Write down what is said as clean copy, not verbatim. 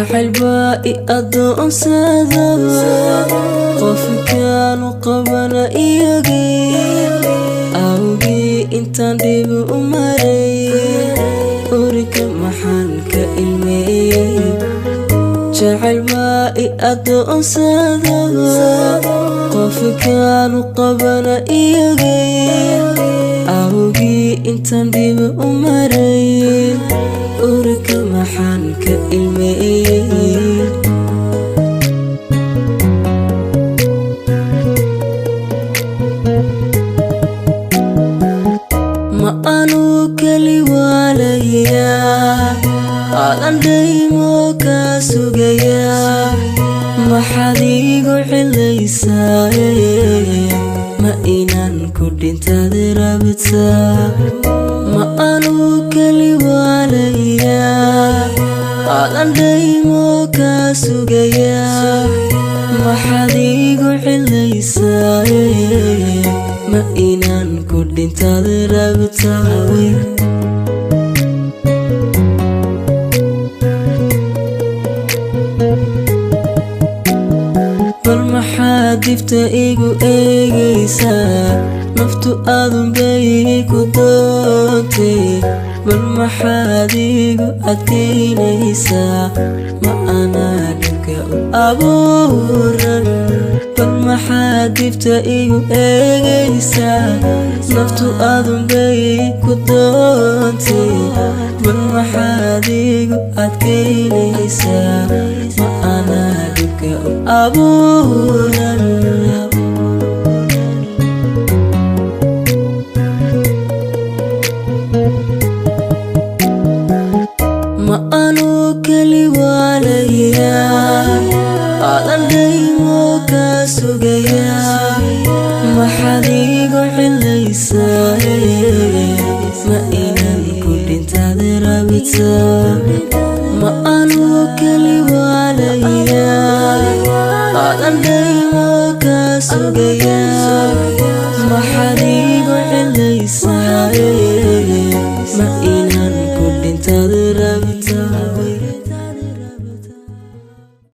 jacayl baa I adoonsada qofkaanu qabana iyagii awgii intaan dhib u maray urika maxaan ka ilmeeyey jacayl baa I adoonsada qofkaanu qabana iyagii awgii intaan dhib u maray urika maxaan ka ilmeeyey ma aanu keli waalayaa aadan dhaymo ka sugayaa maxaad igu cilaysaa ma inaan ku dhintaad rabtaa ma aanu keli waalayaa aadan dhaymo ka sugayaa maxaad igu cilaysaa ma inaan ku dhintaad rabtaa bal maxaad dibta igu eegaysaa naftu aadun bay ku doontay bal maxaad igu adkaynaysaa ma anaa dhibka u abuuran bal maxaad dibta igu eegaysaa naftu aadun bay ku doontay bal maxaad igu adkaynaysaa ma anaa dhibka u abuuran ma aanu keli waalayaa aadan dhaymo ka sugayaa maxaad igu cilaysaa ma inaan ku dhintaad rabtaa ma aanu keli waalayaa aadan dhaymo ka sugayaa